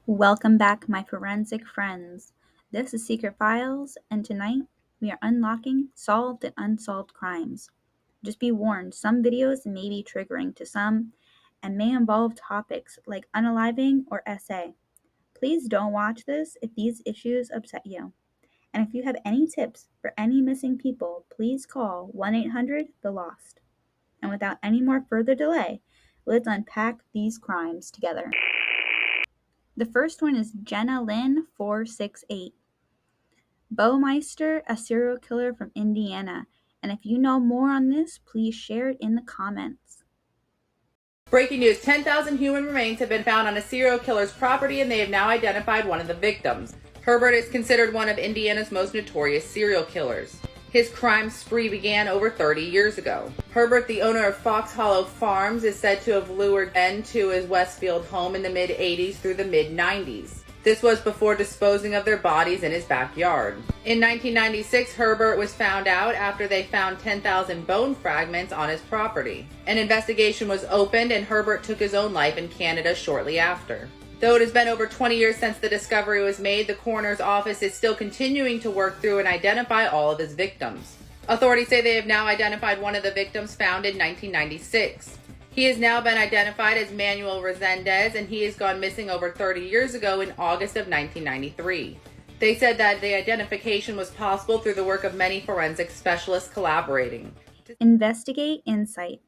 Welcome back, my forensic friends. This is Secret Files, and tonight we are unlocking solved and unsolved crimes. Just be warned, some videos may be triggering to some and may involve topics like unaliving or SA. Please don't watch this if these issues upset you. And if you have any tips for any missing people, please call 1-800-THE-LOST. And without any more further delay, let's unpack these crimes together. The first one is Jenna Lynn 468. Baumeister, a serial killer from Indiana. And if you know more on this, please share it in the comments. Breaking news, 10,000 human remains have been found on a serial killer's property and they have now identified one of the victims. Herbert is considered one of Indiana's most notorious serial killers. His crime spree began over 30 years ago. Herbert, the owner of Fox Hollow Farms, is said to have lured men to his Westfield home in the mid-80s through the mid-90s. This was before disposing of their bodies in his backyard. In 1996, Herbert was found out after they found 10,000 bone fragments on his property. An investigation was opened and Herbert took his own life in Canada shortly after. Though it has been over 20 years since the discovery was made, the coroner's office is still continuing to work through and identify all of his victims. Authorities say they have now identified one of the victims found in 1996. He has now been identified as Manuel Resendez, and he has gone missing over 30 years ago in August of 1993. They said that the identification was possible through the work of many forensic specialists collaborating. Investigate Insight.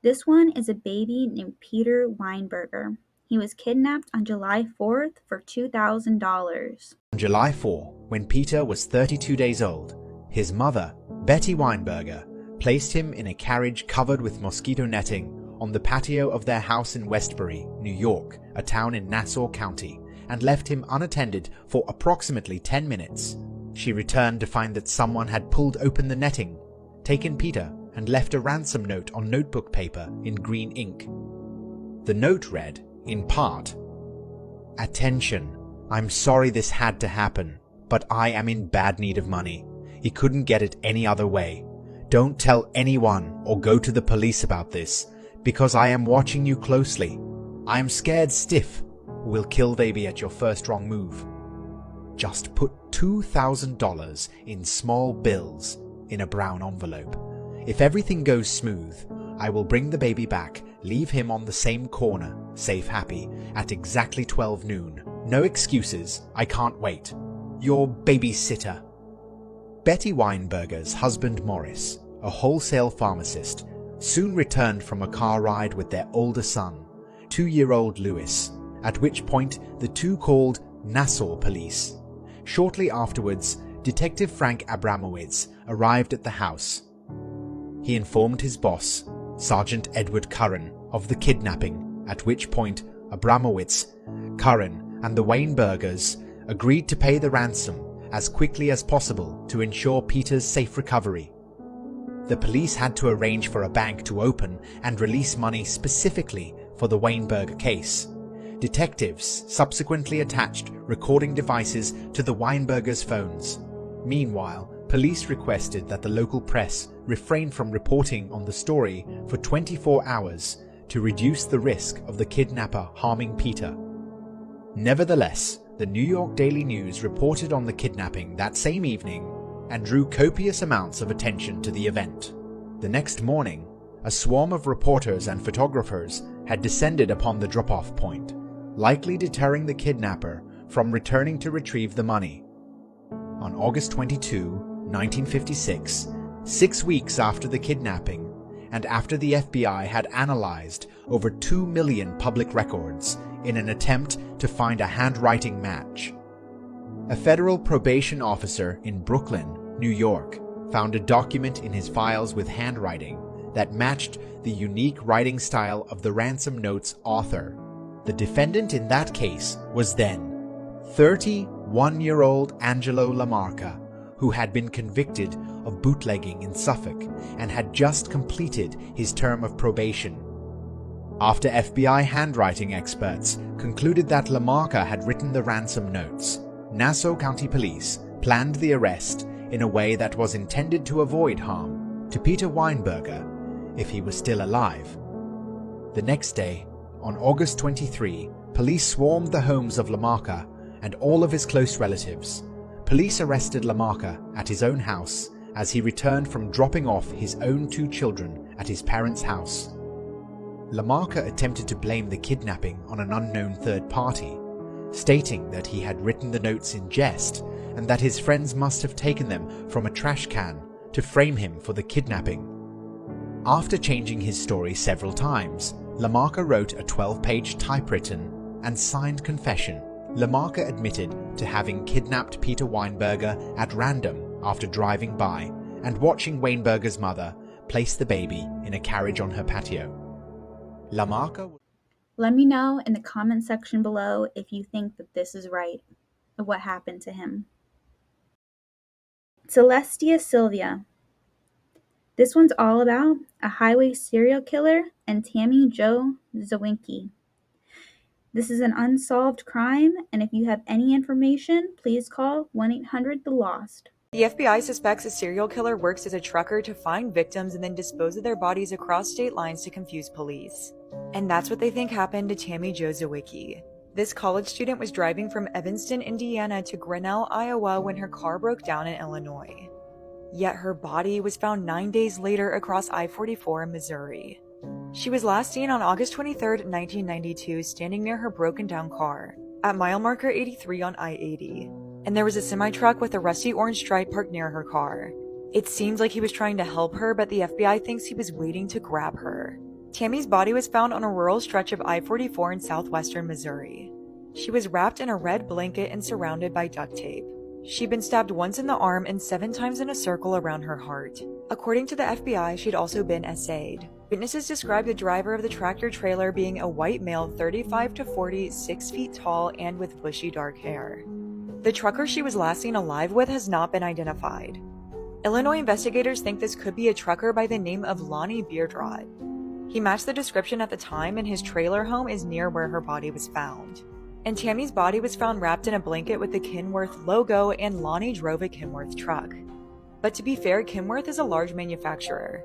This one is a baby named Peter Weinberger. He was kidnapped on July 4th for $2,000. On July 4, when Peter was 32 days old, his mother, Betty Weinberger, placed him in a carriage covered with mosquito netting on the patio of their house in Westbury, New York, a town in Nassau County, and left him unattended for approximately 10 minutes. She returned to find that someone had pulled open the netting, taken Peter, and left a ransom note on notebook paper in green ink. The note read, in part, "Attention, I'm sorry this had to happen, but I am in bad need of money. He couldn't get it any other way. Don't tell anyone or go to the police about this, because I am watching you closely. I am scared stiff. Will kill baby at your first wrong move. Just put $2,000 in small bills in a brown envelope. If everything goes smooth, I will bring the baby back, leave him on the same corner, safe happy, at exactly 12 noon. No excuses, I can't wait. Your babysitter." Betty Weinberger's husband Morris, a wholesale pharmacist, soon returned from a car ride with their older son, 2-year-old Louis, at which point the two called Nassau police. Shortly afterwards, Detective Frank Abramowitz arrived at the house. He informed his boss, Sergeant Edward Curran, of the kidnapping, at which point Abramowitz, Curran, and the Weinbergers agreed to pay the ransom as quickly as possible to ensure Peter's safe recovery. The police had to arrange for a bank to open and release money specifically for the Weinberger case. Detectives subsequently attached recording devices to the Weinbergers' phones. Meanwhile, police requested that the local press refrain from reporting on the story for 24 hours to reduce the risk of the kidnapper harming Peter. Nevertheless, the New York Daily News reported on the kidnapping that same evening and drew copious amounts of attention to the event. The next morning, a swarm of reporters and photographers had descended upon the drop-off point, likely deterring the kidnapper from returning to retrieve the money. On August 22, 1956, 6 weeks after the kidnapping, and after the FBI had analyzed over 2 million public records in an attempt to find a handwriting match, a federal probation officer in Brooklyn, New York, found a document in his files with handwriting that matched the unique writing style of the ransom note's author. The defendant in that case was then 31-year-old Angelo Lamarca, who had been convicted of bootlegging in Suffolk and had just completed his term of probation. After FBI handwriting experts concluded that Lamarca had written the ransom notes, Nassau County Police planned the arrest in a way that was intended to avoid harm to Peter Weinberger if he was still alive. The next day, On August 23, police swarmed the homes of Lamarca and all of his close relatives. Police arrested Lamarca at his own house as he returned from dropping off his own 2 children at his parents' house. Lamarca attempted to blame the kidnapping on an unknown third party, stating that he had written the notes in jest and that his friends must have taken them from a trash can to frame him for the kidnapping. After changing his story several times, Lamarca wrote a 12-page typewritten and signed confession. Lamarca admitted to having kidnapped Peter Weinberger at random after driving by and watching Weinberger's mother place the baby in a carriage on her patio. Lamarca. Let me know in the comment section below if you think that this is right, or what happened to him. Celestia Sylvia. This one's all about a highway serial killer and Tammy Jo Zawinki. This is an unsolved crime, and if you have any information, please call 1-800-THE-LOST. The FBI suspects a serial killer works as a trucker to find victims and then dispose of their bodies across state lines to confuse police. And that's what they think happened to Tammy Jo Zawicki. This college student was driving from Evanston, Indiana to Grinnell, Iowa when her car broke down in Illinois. Yet her body was found 9 days later across I-44 in Missouri. She was last seen on August 23, 1992, standing near her broken-down car at mile marker 83 on I-80, and there was a semi-truck with a rusty orange stripe parked near her car. It seems like he was trying to help her, but the FBI thinks he was waiting to grab her. Tammy's body was found on a rural stretch of I-44 in southwestern Missouri. She was wrapped in a red blanket and surrounded by duct tape. She'd been stabbed once in the arm and 7 times in a circle around her heart. According to the FBI, she'd also been essayed. Witnesses described the driver of the tractor-trailer being a white male 35 to 40, 6 feet tall, and with bushy dark hair. The trucker she was last seen alive with has not been identified. Illinois investigators think this could be a trucker by the name of Lonnie Beardrot. He matched the description at the time, and his trailer home is near where her body was found. And Tammy's body was found wrapped in a blanket with the Kenworth logo, and Lonnie drove a Kenworth truck. But to be fair, Kenworth is a large manufacturer.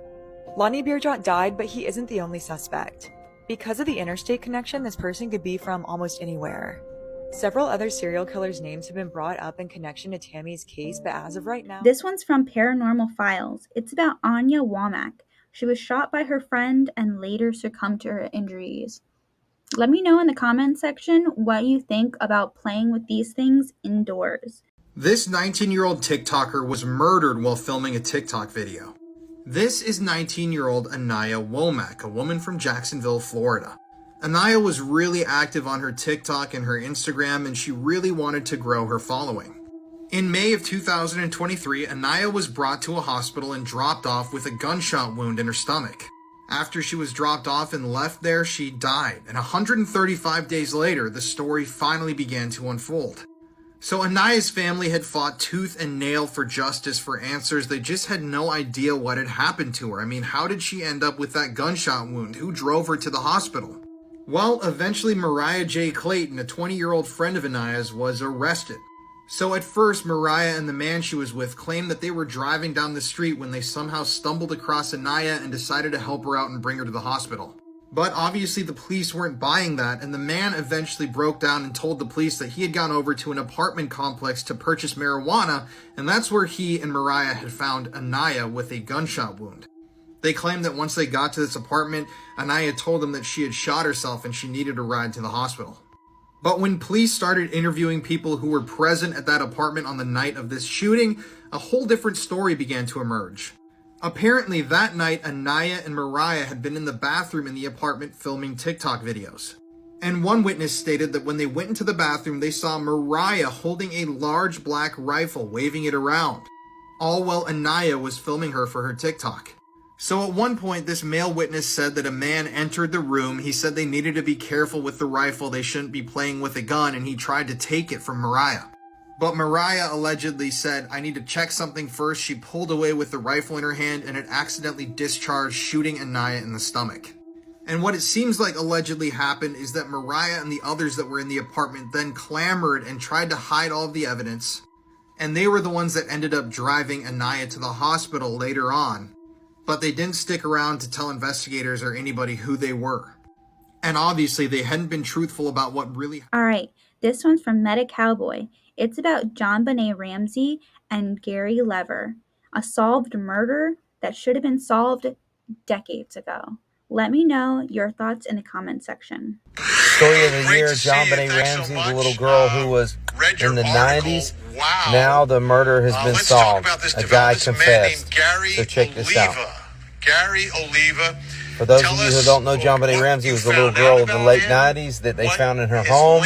Lonnie Beardrot died, but he isn't the only suspect. Because of the interstate connection, this person could be from almost anywhere. Several other serial killers' names have been brought up in connection to Tammy's case, but as of right now... This one's from Paranormal Files. It's about Anya Womack. She was shot by her friend and later succumbed to her injuries. Let me know in the comment section what you think about playing with these things indoors. This 19-year-old TikToker was murdered while filming a TikTok video. This is 19-year-old Anaya Womack, a woman from Jacksonville, Florida. Anaya was really active on her TikTok and her Instagram, and she really wanted to grow her following. In May of 2023, Anaya was brought to a hospital and dropped off with a gunshot wound in her stomach. After she was dropped off and left there, she died, and 135 days later, the story finally began to unfold. So Anaya's family had fought tooth and nail for justice, for answers. They just had no idea what had happened to her. I mean, how did she end up with that gunshot wound? Who drove her to the hospital? Well, eventually Mariah J. Clayton, a 20-year-old friend of Anaya's, was arrested. So at first, Mariah and the man she was with claimed that they were driving down the street when they somehow stumbled across Anaya and decided to help her out and bring her to the hospital. But obviously the police weren't buying that, and the man eventually broke down and told the police that he had gone over to an apartment complex to purchase marijuana, and that's where he and Mariah had found Anaya with a gunshot wound. They claimed that once they got to this apartment, Anaya told them that she had shot herself and she needed a ride to the hospital. But when police started interviewing people who were present at that apartment on the night of this shooting, a whole different story began to emerge. Apparently that night, Anaya and Mariah had been in the bathroom in the apartment filming TikTok videos. And one witness stated that when they went into the bathroom, they saw Mariah holding a large black rifle, waving it around, all while Anaya was filming her for her TikTok. So at one point, this male witness said that a man entered the room. He said they needed to be careful with the rifle, they shouldn't be playing with a gun, and he tried to take it from Mariah. But Mariah allegedly said, "I need to check something first." She pulled away with the rifle in her hand, and it accidentally discharged, shooting Anaya in the stomach. And what it seems like allegedly happened is that Mariah and the others that were in the apartment then clamored and tried to hide all of the evidence, and they were the ones that ended up driving Anaya to the hospital later on. But they didn't stick around to tell investigators or anybody who they were. And obviously, they hadn't been truthful about what really. All right, this one's from Meta Cowboy. It's about John Benet Ramsey and Gary Lever, a solved murder that should have been solved decades ago. Let me know your thoughts in the comment section. Story of the year, John Benet Ramsey, the little girl who was in the 90s. Wow. Now the murder has been solved. A guy confessed. So check this out. Gary Oliva. For those of you who don't know, John Benet Ramsey was the little girl in the late 90s that they found in her home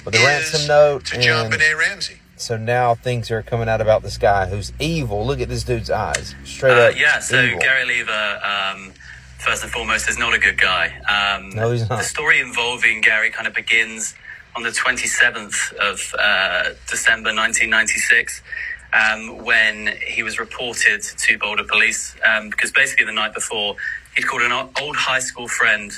with a ransom note. To John Benet Ramsey. So now things are coming out about this guy who's evil. Look at this dude's eyes. Straight up evil. Gary Oliva, first and foremost, is not a good guy. No, he's not. The story involving Gary kind of begins on the 27th of December 1996, when he was reported to Boulder police, because basically the night before, he'd called an old high school friend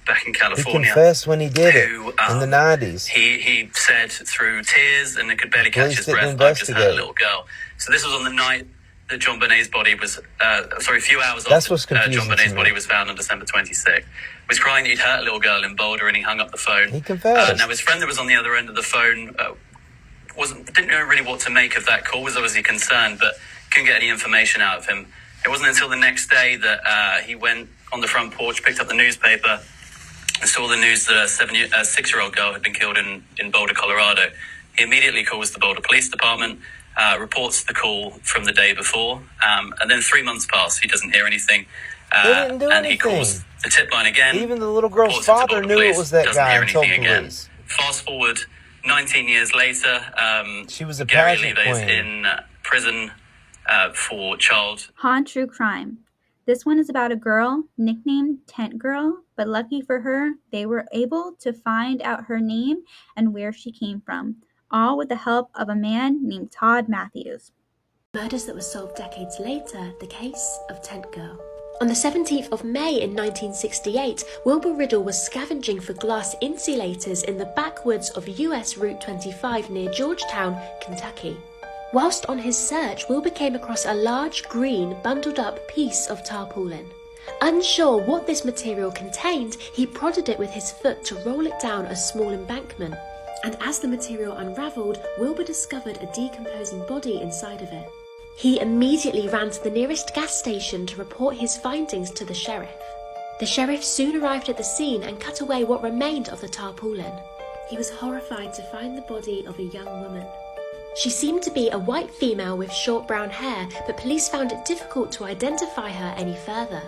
back in California. He confessed when he did it in the 90s. He said through tears, and it could barely catch his breath, "I've just had a little girl." So this was on the night that John Benet's body was, a few hours after John Benet's body was found on December 26th. He was crying that he'd hurt a little girl in Boulder, and he hung up the phone. He confessed. Now his friend that was on the other end of the phone didn't know really what to make of that call, was obviously concerned, but couldn't get any information out of him. It wasn't until the next day that he went on the front porch, picked up the newspaper, and saw the news that a 6-year-old girl had been killed in Boulder, Colorado. He immediately calls the Boulder Police Department, reports the call from the day before, and then 3 months pass. He doesn't hear anything. They didn't do and anything. He calls the tip line again. Even the little girl's father knew it was that guy and told police. Fast forward 19 years later, she was a Gary pageant Oliva is queen. in prison for child. Han True Crime. This one is about a girl nicknamed Tent Girl, but lucky for her, they were able to find out her name and where she came from, all with the help of a man named Todd Matthews. Murders that were solved decades later, the case of Tent Girl. On the 17th of May in 1968, Wilbur Riddle was scavenging for glass insulators in the backwoods of US Route 25 near Georgetown, Kentucky. Whilst on his search, Wilbur came across a large green, bundled up piece of tarpaulin. Unsure what this material contained, he prodded it with his foot to roll it down a small embankment. And as the material unravelled, Wilbur discovered a decomposing body inside of it. He immediately ran to the nearest gas station to report his findings to the sheriff. The sheriff soon arrived at the scene and cut away what remained of the tarpaulin. He was horrified to find the body of a young woman. She seemed to be a white female with short brown hair, but police found it difficult to identify her any further.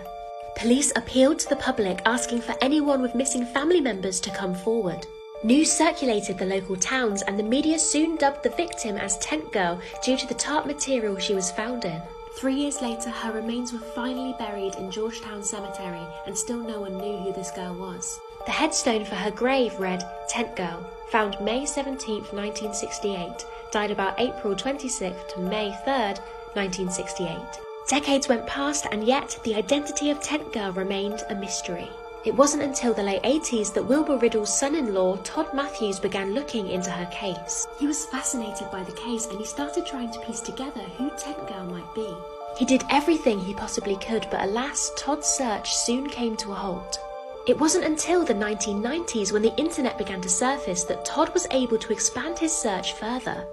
Police appealed to the public, asking for anyone with missing family members to come forward. News circulated the local towns, and the media soon dubbed the victim as Tent Girl due to the tarp material she was found in. 3 years later, her remains were finally buried in Georgetown Cemetery, and still no one knew who this girl was. The headstone for her grave read, "Tent Girl, found May 17, 1968, died about April 26th to May 3rd, 1968. Decades went past, and yet the identity of Tent Girl remained a mystery. It wasn't until the late 80s that Wilbur Riddle's son-in-law, Todd Matthews, began looking into her case. He was fascinated by the case, and he started trying to piece together who Tent Girl might be. He did everything he possibly could, but alas, Todd's search soon came to a halt. It wasn't until the 1990s, when the internet began to surface, that Todd was able to expand his search further.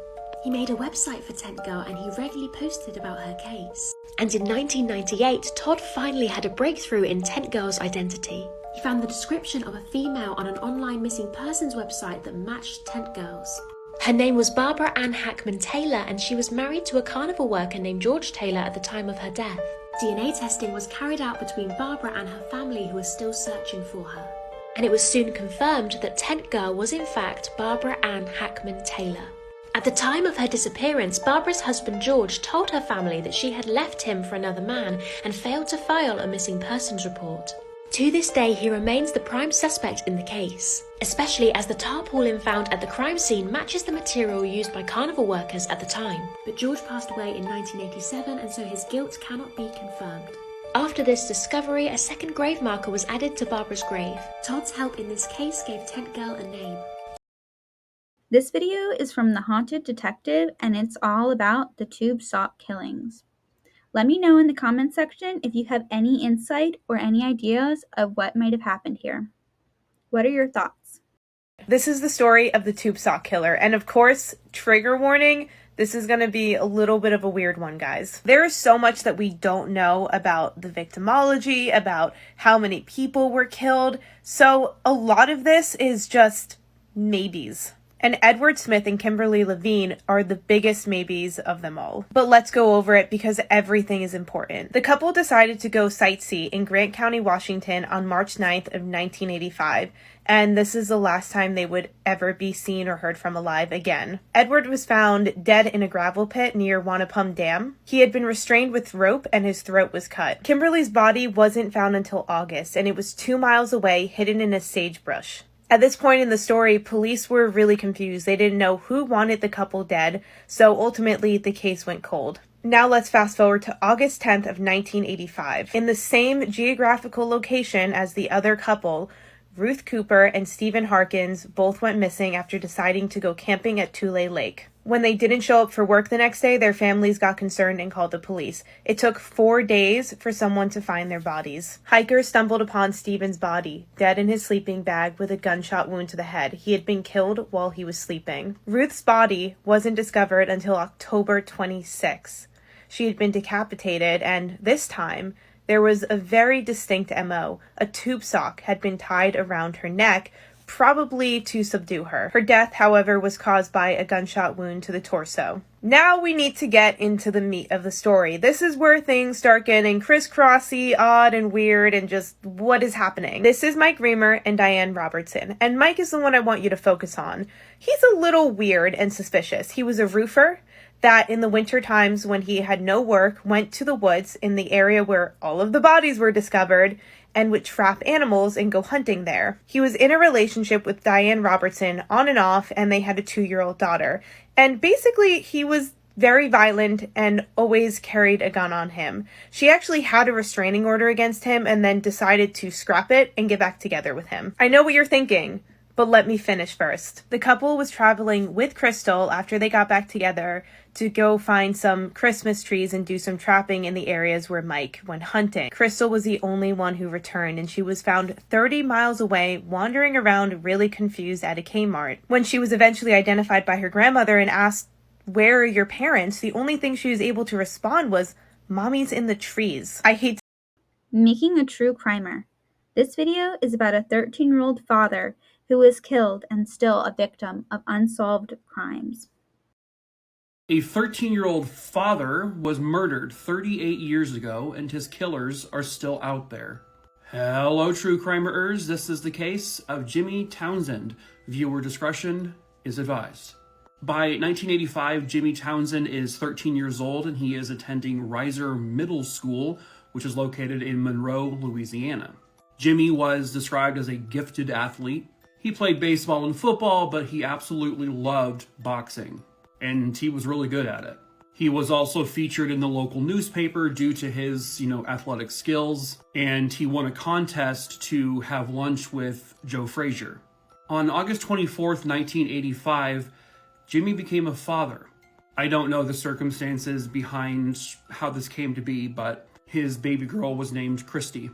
He made a website for Tent Girl, and he regularly posted about her case. And in 1998, Todd finally had a breakthrough in Tent Girl's identity. He found the description of a female on an online missing persons website that matched Tent Girl's. Her name was Barbara Ann Hackman Taylor, and she was married to a carnival worker named George Taylor at the time of her death. DNA testing was carried out between Barbara and her family, who were still searching for her. And it was soon confirmed that Tent Girl was in fact Barbara Ann Hackman Taylor. At the time of her disappearance, Barbara's husband George told her family that she had left him for another man and failed to file a missing persons report. To this day, he remains the prime suspect in the case, especially as the tarpaulin found at the crime scene matches the material used by carnival workers at the time. But George passed away in 1987, and so his guilt cannot be confirmed. After this discovery, a second grave marker was added to Barbara's grave. Todd's help in this case gave Tent Girl a name. This video is from The Haunted Detective, and it's all about the tube sock killings. Let me know in the comment section if you have any insight or any ideas of what might have happened here. what are your thoughts? This is the story of the tube sock killer, and of course, trigger warning, this is going to be a little bit of a weird one, guys. There is so much that we don't know about the victimology, about how many people were killed, so a lot of this is just maybes. And Edward Smith and Kimberly Levine are the biggest maybes of them all. But let's go over it because everything is important. The couple decided to go sightsee in Grant County, Washington on March 9th of 1985, and this is the last time they would ever be seen or heard from alive again. Edward was found dead in a gravel pit near Wanapum Dam. He had been restrained with rope and his throat was cut. Kimberly's body wasn't found until August, and it was 2 miles away, hidden in a sagebrush. At this point in the story, police were really confused. They didn't know who wanted the couple dead, so ultimately the case went cold. Now let's fast forward to August 10th of 1985. In the same geographical location as the other couple, Ruth Cooper and Stephen Harkins both went missing after deciding to go camping at Tule Lake. When they didn't show up for work the next day, their families got concerned and called the police. It took 4 days for someone to find their bodies. Hikers stumbled upon Stephen's body, dead in his sleeping bag with a gunshot wound to the head. He had been killed while he was sleeping. Ruth's body wasn't discovered until October 26. She had been decapitated, and this time, there was a very distinct MO. A tube sock had been tied around her neck, probably to subdue her. Her death, however, was caused by a gunshot wound to the torso. Now we need to get into the meat of the story. This is where things start getting crisscrossy, odd, and weird, and just what is happening. This is Mike Reamer and Diane Robertson, and Mike is the one I want you to focus on. He's a little weird and suspicious. He was a roofer that in the winter times when he had no work, went to the woods in the area where all of the bodies were discovered and would trap animals and go hunting there. He was in a relationship with Diane Robertson on and off, and they had a 2-year-old daughter. And basically, he was very violent and always carried a gun on him. She actually had a restraining order against him and then decided to scrap it and get back together with him. I know what you're thinking, but let me finish first. The couple was traveling with Crystal after they got back together to go find some Christmas trees and do some trapping in the areas where Mike went hunting. Crystal was the only one who returned, and she was found 30 miles away, wandering around really confused at a Kmart. When she was eventually identified by her grandmother and asked, "Where are your parents?" the only thing she was able to respond was, "Mommy's in the trees." I hate Making a true crimer. This video is about a 13-year-old father who was killed and still a victim of unsolved crimes. A 13-year-old father was murdered 38 years ago, and his killers are still out there. Hello, true crimers. This is the case of Jimmy Townsend. Viewer discretion is advised. By 1985, Jimmy Townsend is 13 years old, and he is attending Reiser Middle School, which is located in Monroe, Louisiana. Jimmy was described as a gifted athlete. He played baseball and football, but he absolutely loved boxing, and he was really good at it. He was also featured in the local newspaper due to his, athletic skills, and he won a contest to have lunch with Joe Frazier. On August 24th, 1985, Jimmy became a father. I don't know the circumstances behind how this came to be, but his baby girl was named Christy.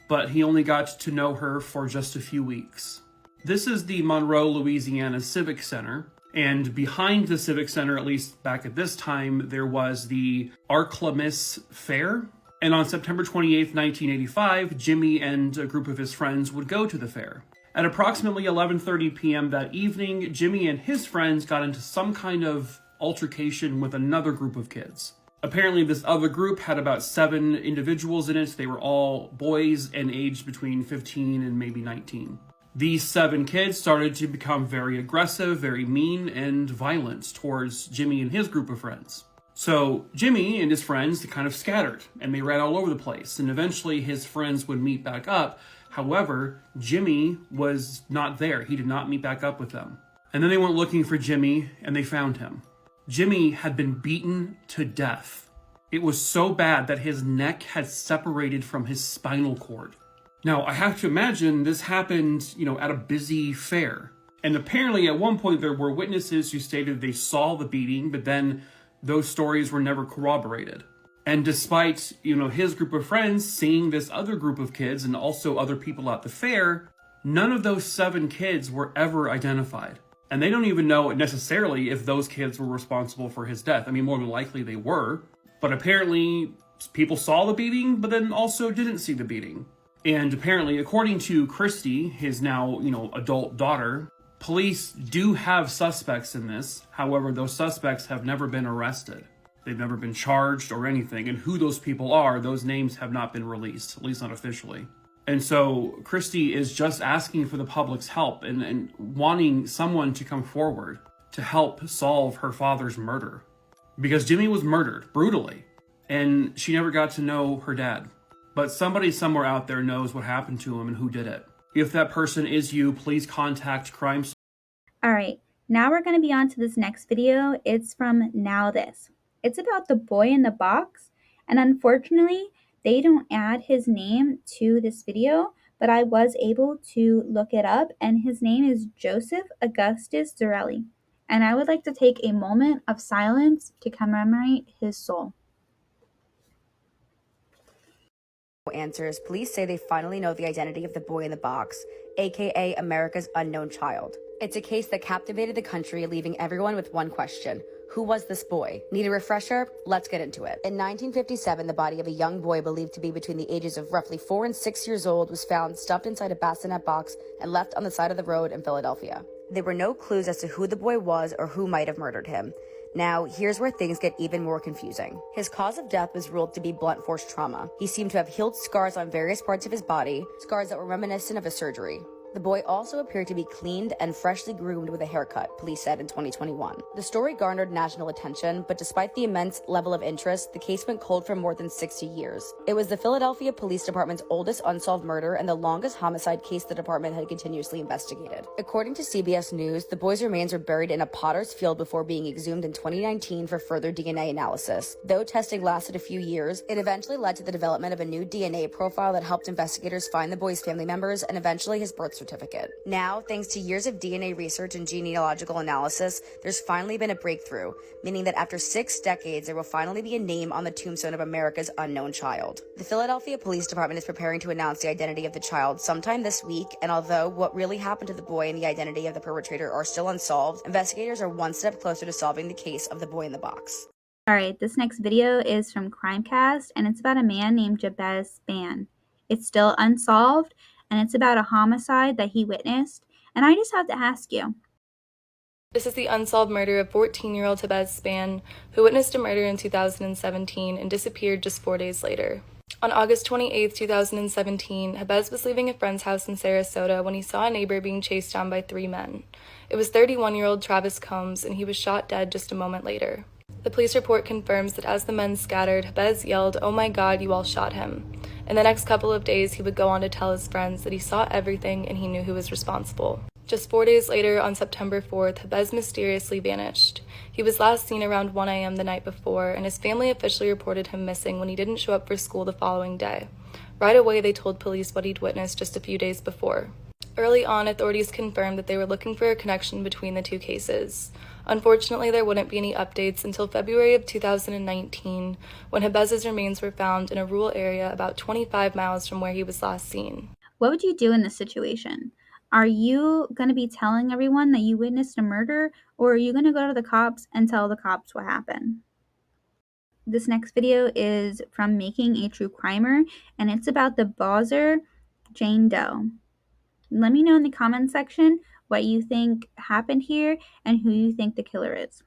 But he only got to know her for just a few weeks. This is the Monroe, Louisiana Civic Center, and behind the Civic Center, at least back at this time, there was the Arklamis Fair. And on September 28th, 1985, Jimmy and a group of his friends would go to the fair. At approximately 11:30 p.m. that evening, Jimmy and his friends got into some kind of altercation with another group of kids. Apparently, this other group had about 7 individuals in it. They were all boys and aged between 15 and maybe 19. These 7 kids started to become very aggressive, very mean, and violent towards Jimmy and his group of friends. So Jimmy and his friends kind of scattered, and they ran all over the place, and eventually his friends would meet back up. However, Jimmy was not there. He did not meet back up with them. And then they went looking for Jimmy, and they found him. Jimmy had been beaten to death. It was so bad that his neck had separated from his spinal cord. Now, I have to imagine this happened, at a busy fair. And apparently at one point there were witnesses who stated they saw the beating, but then those stories were never corroborated. And despite, his group of friends seeing this other group of kids and also other people at the fair, None of those 7 kids were ever identified. And they don't even know necessarily if those kids were responsible for his death. I mean, more than likely they were. But apparently people saw the beating, but then also didn't see the beating. And apparently, according to Christy, his now, adult daughter, police do have suspects in this. However, those suspects have never been arrested. They've never been charged or anything. And who those people are, those names have not been released, at least not officially. And so Christy is just asking for the public's help and wanting someone to come forward to help solve her father's murder. Because Jimmy was murdered brutally, and she never got to know her dad. But somebody somewhere out there knows what happened to him and who did it. If that person is you, please contact Crime. Alright, now we're going to be on to this next video. It's from Now This. It's about the boy in the box, and unfortunately, they don't add his name to this video, but I was able to look it up, and his name is Joseph Augustus Zarelli. And I would like to take a moment of silence to commemorate his soul. Answers, police say they finally know the identity of the boy in the box, aka America's unknown child. It's a case that captivated the country, leaving everyone with one question. Who was this boy? Need a refresher? Let's get into it. In 1957, the body of a young boy believed to be between the ages of roughly 4 and 6 years old was found stuffed inside a bassinet box and left on the side of the road in Philadelphia. There were no clues as to who the boy was or who might have murdered him. Now, here's where things get even more confusing. His cause of death was ruled to be blunt force trauma. He seemed to have healed scars on various parts of his body, scars that were reminiscent of a surgery. The boy also appeared to be cleaned and freshly groomed with a haircut, police said in 2021. The story garnered national attention, but despite the immense level of interest, the case went cold for more than 60 years. It was the Philadelphia Police Department's oldest unsolved murder and the longest homicide case the department had continuously investigated. According to CBS News, the boy's remains were buried in a potter's field before being exhumed in 2019 for further DNA analysis. Though testing lasted a few years, it eventually led to the development of a new DNA profile that helped investigators find the boy's family members and eventually his birth certificate. Now, thanks to years of DNA research and genealogical analysis, there's finally been a breakthrough, meaning that after 6 decades, there will finally be a name on the tombstone of America's unknown child. The Philadelphia Police Department is preparing to announce the identity of the child sometime this week, and although what really happened to the boy and the identity of the perpetrator are still unsolved, investigators are one step closer to solving the case of the boy in the box. Alright, this next video is from Crimecast, and it's about a man named Jabez Span. It's still unsolved, and it's about a homicide that he witnessed, and I just have to ask you. This is the unsolved murder of 14-year-old Jabez Span, who witnessed a murder in 2017 and disappeared just 4 days later. On August 28, 2017, Jabez was leaving a friend's house in Sarasota when he saw a neighbor being chased down by 3 men. It was 31-year-old Travis Combs, and he was shot dead just a moment later. The police report confirms that as the men scattered, Jabez yelled, "Oh my God, you all shot him." In the next couple of days, he would go on to tell his friends that he saw everything and he knew who was responsible. Just 4 days later, on September 4th, Jabez mysteriously vanished. He was last seen around 1 a.m. the night before, and his family officially reported him missing when he didn't show up for school the following day. Right away, they told police what he'd witnessed just a few days before. Early on, authorities confirmed that they were looking for a connection between the two cases. Unfortunately, there wouldn't be any updates until February of 2019, when Jabez's remains were found in a rural area about 25 miles from where he was last seen. What would you do in this situation? Are you going to be telling everyone that you witnessed a murder, or are you going to go to the cops and tell the cops what happened? This next video is from Making a True Crimer, and it's about the Bowser Jane Doe. Let me know in the comment section what you think happened here and who you think the killer is.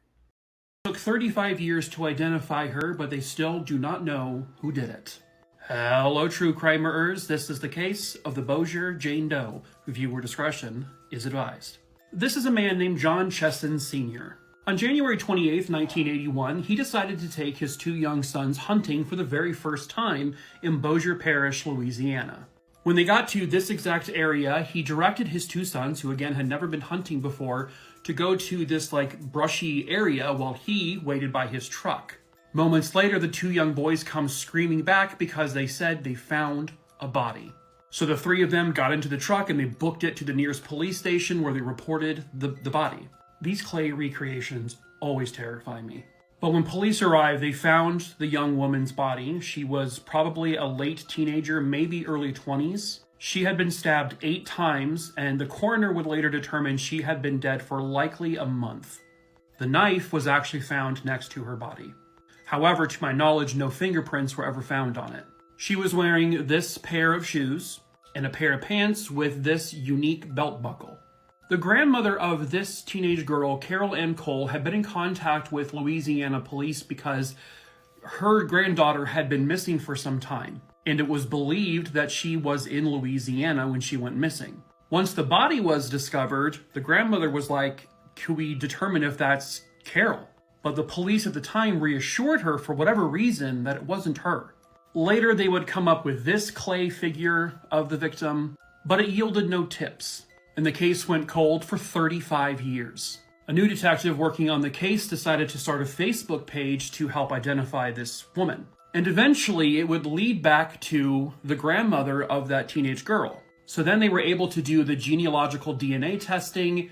It took 35 years to identify her, but they still do not know who did it. Hello, true crimerers. This is the case of the Bowser Jane Doe. Viewer discretion is advised. This is a man named John Chesson Sr. On January 28, 1981, he decided to take his 2 young sons hunting for the very first time in Bossier Parish, Louisiana. When they got to this exact area, he directed his 2 sons, who again had never been hunting before, to go to this brushy area while he waited by his truck. Moments later, the 2 young boys come screaming back because they said they found a body. So the 3 of them got into the truck and they booked it to the nearest police station where they reported the body. These clay recreations always terrify me. But when police arrived, they found the young woman's body. She was probably a late teenager, maybe early 20s. She had been stabbed 8 times, and the coroner would later determine she had been dead for likely a month. The knife was actually found next to her body. However, to my knowledge, no fingerprints were ever found on it. She was wearing this pair of shoes and a pair of pants with this unique belt buckle. The grandmother of this teenage girl, Carol Ann Cole, had been in contact with Louisiana police because her granddaughter had been missing for some time, and it was believed that she was in Louisiana when she went missing. Once the body was discovered, the grandmother was like, "Can we determine if that's Carol?" But the police at the time reassured her for whatever reason that it wasn't her. Later, they would come up with this clay figure of the victim, but it yielded no tips, and the case went cold for 35 years. A new detective working on the case decided to start a Facebook page to help identify this woman. And eventually, it would lead back to the grandmother of that teenage girl. So then they were able to do the genealogical DNA testing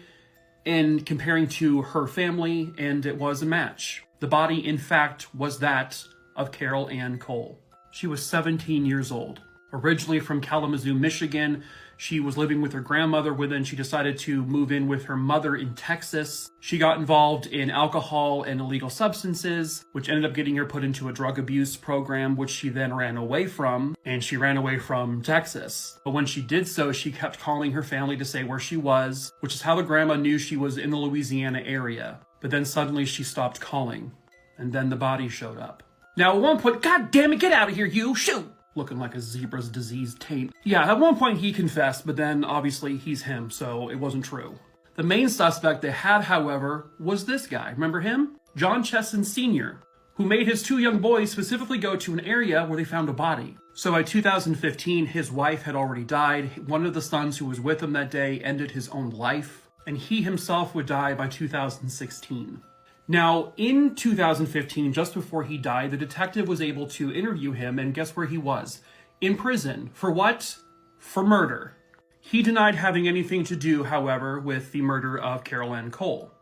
and comparing to her family, and it was a match. The body, in fact, was that of Carol Ann Cole. She was 17 years old. Originally from Kalamazoo, Michigan, she was living with her grandmother, but then she decided to move in with her mother in Texas. She got involved in alcohol and illegal substances, which ended up getting her put into a drug abuse program, which she then ran away from, and she ran away from Texas. But when she did so, she kept calling her family to say where she was, which is how the grandma knew she was in the Louisiana area. But then suddenly she stopped calling, and then the body showed up. Now at one point, God damn it, get out of here, you, shoot! Looking like a zebra's diseased taint. Yeah, at one point he confessed, but then obviously he's him, so it wasn't true. The main suspect they had, however, was this guy. Remember him? John Chesson Sr., who made his 2 young boys specifically go to an area where they found a body. So by 2015, his wife had already died. One of the sons who was with him that day ended his own life, and he himself would die by 2016. Now, in 2015, just before he died, the detective was able to interview him, and guess where he was? In prison. For what? For murder. He denied having anything to do, however, with the murder of Carol Ann Cole.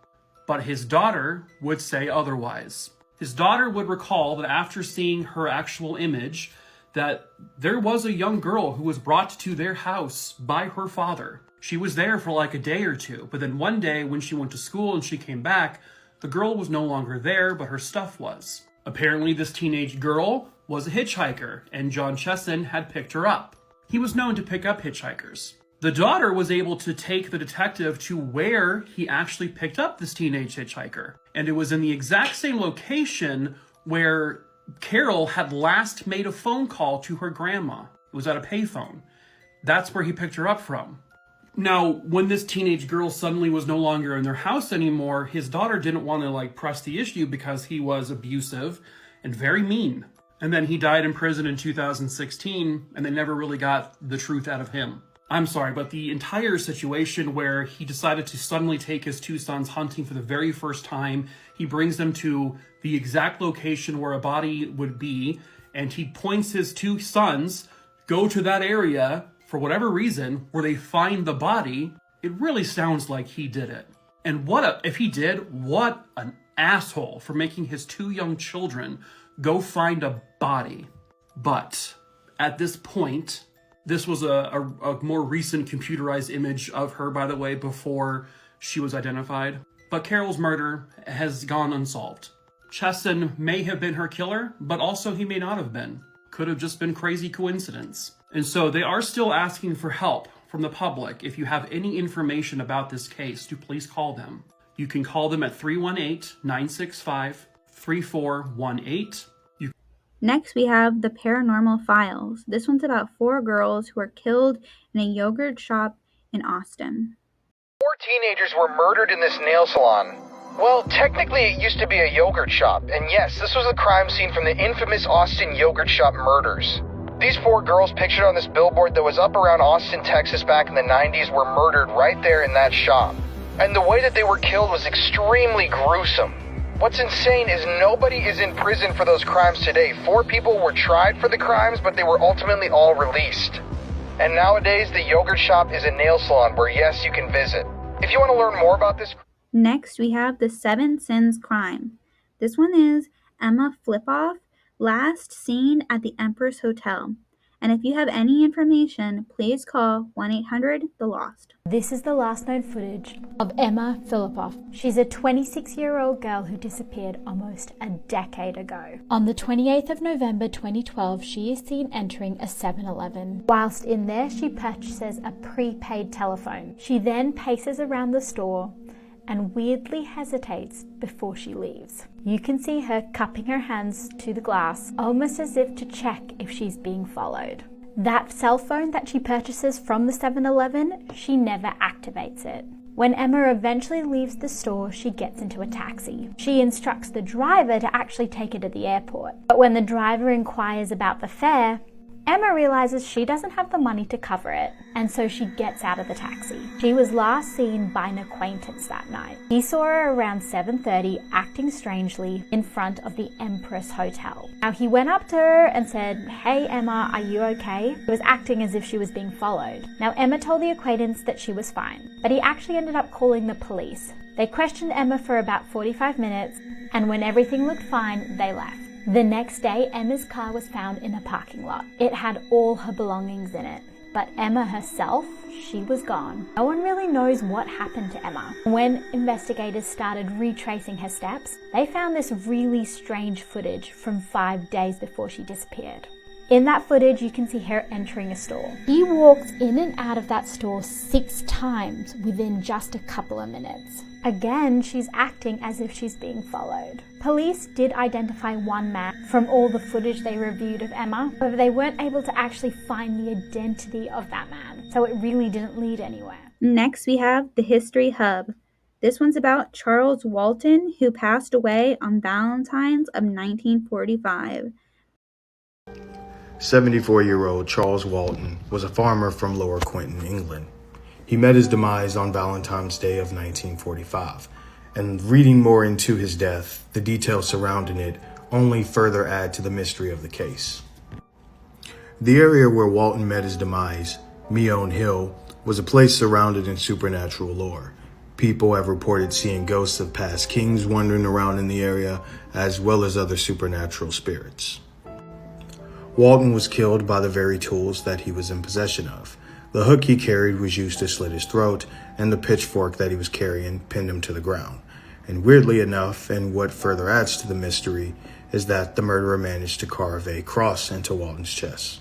But his daughter would say otherwise. His daughter would recall that after seeing her actual image, that there was a young girl who was brought to their house by her father. She was there for like a day or two, but then one day when she went to school and she came back, the girl was no longer there, but her stuff was. Apparently, this teenage girl was a hitchhiker, and John Chesson had picked her up. He was known to pick up hitchhikers. The daughter was able to take the detective to where he actually picked up this teenage hitchhiker, and it was in the exact same location where Carol had last made a phone call to her grandma. It was at a payphone. That's where he picked her up from. Now, when this teenage girl suddenly was no longer in their house anymore, his daughter didn't want to press the issue because he was abusive and very mean. And then he died in prison in 2016, and they never really got the truth out of him. I'm sorry, but the entire situation where he decided to suddenly take his 2 sons hunting for the very first time, he brings them to the exact location where a body would be, and he points his 2 sons, go to that area, for whatever reason, where they find the body, it really sounds like he did it. And if he did, what an asshole for making his 2 young children go find a body. But at this point, this was a more recent computerized image of her, by the way, before she was identified. But Carol's murder has gone unsolved. Chesson may have been her killer, but also he may not have been. Could have just been crazy coincidence. And so they are still asking for help from the public. If you have any information about this case, do please call them. You can call them at 318-965-3418. Next, we have The Paranormal Files. This one's about 4 girls who were killed in a yogurt shop in Austin. 4 teenagers were murdered in this nail salon. Well, technically it used to be a yogurt shop, and yes, this was the crime scene from the infamous Austin yogurt shop murders. These 4 girls pictured on this billboard that was up around Austin, Texas back in the 90s were murdered right there in that shop. And the way that they were killed was extremely gruesome. What's insane is nobody is in prison for those crimes today. 4 people were tried for the crimes, but they were ultimately all released. And nowadays, the yogurt shop is a nail salon where, yes, you can visit. If you want to learn more about this... Next, we have The 7 Sins Crime. This one is Emma Flipoff, last seen at the Empress Hotel. And if you have any information, please call 1-800-THE-LOST. This is the last known footage of Emma Filipoff. She's a 26-year-old girl who disappeared almost a decade ago. On the 28th of November 2012, she is seen entering a 7-Eleven. Whilst in there, she purchases a prepaid telephone. She then paces around the store and weirdly hesitates before she leaves. You can see her cupping her hands to the glass, almost as if to check if she's being followed. That cell phone that she purchases from the 7-Eleven, she never activates it. When Emma eventually leaves the store, she gets into a taxi. She instructs the driver to actually take her to the airport. But when the driver inquires about the fare, Emma realizes she doesn't have the money to cover it, and so she gets out of the taxi. She was last seen by an acquaintance that night. He saw her around 7:30 acting strangely in front of the Empress Hotel. Now he went up to her and said, "Hey Emma, are you okay?" He was acting as if she was being followed. Now Emma told the acquaintance that she was fine, but he actually ended up calling the police. They questioned Emma for about 45 minutes, and when everything looked fine, they left. The next day, Emma's car was found in a parking lot. It had all her belongings in it. But Emma herself, she was gone. No one really knows what happened to Emma. When investigators started retracing her steps, they found this really strange footage from 5 days before she disappeared. In that footage, you can see her entering a store. She walked in and out of that store 6 times within just a couple of minutes. Again, she's acting as if she's being followed. Police did identify one man from all the footage they reviewed of Emma, however they weren't able to actually find the identity of that man, so it really didn't lead anywhere. Next, we have the History Hub. This one's about Charles Walton, who passed away on Valentine's of 1945. 74-year-old Charles Walton was a farmer from Lower Quinton, England. He met his demise on Valentine's Day of 1945, and reading more into his death, the details surrounding it only further add to the mystery of the case. The area where Walton met his demise, Meon Hill, was a place surrounded in supernatural lore. People have reported seeing ghosts of past kings wandering around in the area, as well as other supernatural spirits. Walton was killed by the very tools that he was in possession of. The hook he carried was used to slit his throat, and the pitchfork that he was carrying pinned him to the ground. And weirdly enough, and what further adds to the mystery, is that the murderer managed to carve a cross into Walton's chest.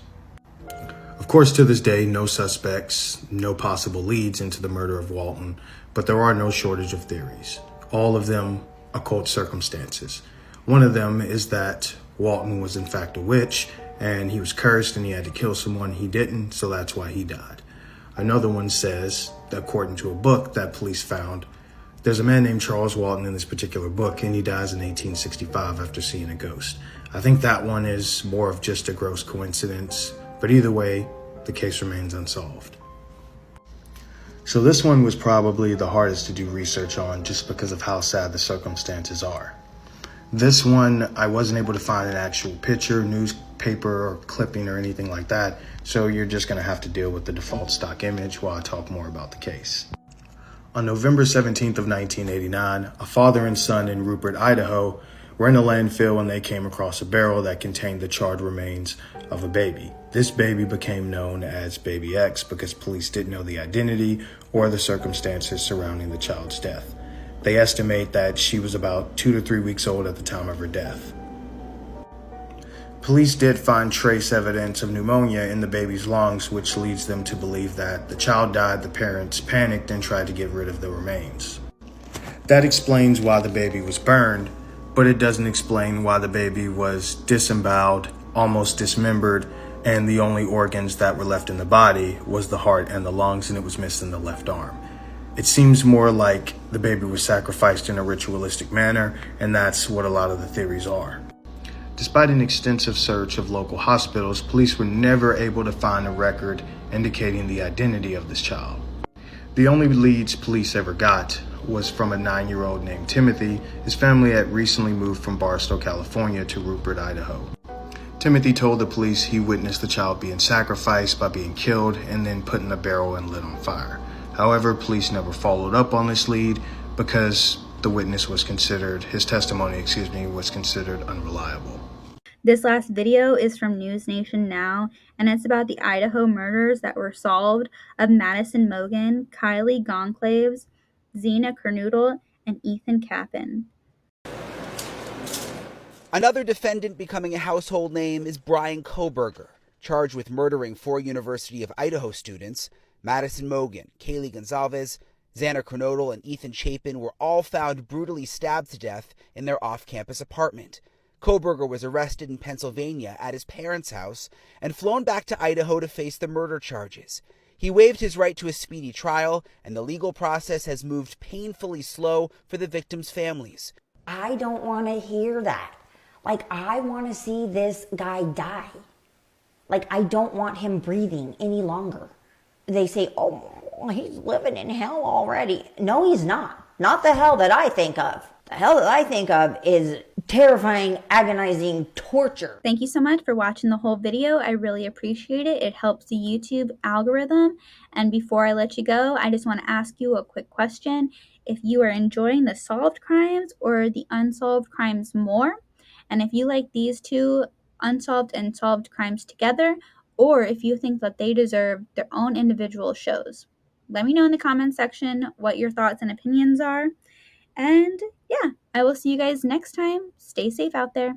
Of course, to this day, no suspects, no possible leads into the murder of Walton, but there are no shortage of theories. All of them occult circumstances. One of them is that Walton was in fact a witch, and he was cursed and he had to kill someone. He didn't, so that's why he died. Another one says, according to a book that police found, there's a man named Charles Walton in this particular book, and he dies in 1865 after seeing a ghost. I think that one is more of just a gross coincidence, but either way, the case remains unsolved. So this one was probably the hardest to do research on just because of how sad the circumstances are. This one, I wasn't able to find an actual picture, newspaper, or clipping or anything like that, so you're just going to have to deal with the default stock image while I talk more about the case. On November 17th of 1989, a father and son in Rupert, Idaho, were in a landfill and they came across a barrel that contained the charred remains of a baby. This baby became known as Baby X because police didn't know the identity or the circumstances surrounding the child's death. They estimate that she was about 2 to 3 weeks old at the time of her death. Police did find trace evidence of pneumonia in the baby's lungs, which leads them to believe that the child died. The parents panicked and tried to get rid of the remains. That explains why the baby was burned, but it doesn't explain why the baby was disemboweled, almost dismembered, and the only organs that were left in the body was the heart and the lungs, and it was missing the left arm. It seems more like the baby was sacrificed in a ritualistic manner, and that's what a lot of the theories are. Despite an extensive search of local hospitals, police were never able to find a record indicating the identity of this child. The only leads police ever got was from a 9-year-old named Timothy. His family had recently moved from Barstow, California to Rupert, Idaho. Timothy told the police he witnessed the child being sacrificed by being killed and then put in a barrel and lit on fire. However, police never followed up on this lead because the witness was considered, his testimony, was considered unreliable. This last video is from News Nation Now, and it's about the Idaho murders that were solved of Madison Mogen, Kylie Gonclaves, Zena Kernoodle, and Ethan Kappen. Another defendant becoming a household name is Brian Kohberger, charged with murdering 4 University of Idaho students. Madison Mogen, Kaylee Gonzalez, Xander Kernodle, and Ethan Chapin were all found brutally stabbed to death in their off-campus apartment. Kohberger was arrested in Pennsylvania at his parents' house and flown back to Idaho to face the murder charges. He waived his right to a speedy trial, and the legal process has moved painfully slow for the victims' families. I don't want to hear that. Like, I want to see this guy die. Like, I don't want him breathing any longer. They say, oh, he's living in hell already. No, he's not. Not the hell that I think of. The hell that I think of is terrifying, agonizing torture. Thank you so much for watching the whole video. I really appreciate it. It helps the YouTube algorithm. And before I let you go, I just want to ask you a quick question. If you are enjoying the solved crimes or the unsolved crimes more, and if you like these two unsolved and solved crimes together, or if you think that they deserve their own individual shows, let me know in the comment section what your thoughts and opinions are. And yeah, I will see you guys next time. Stay safe out there.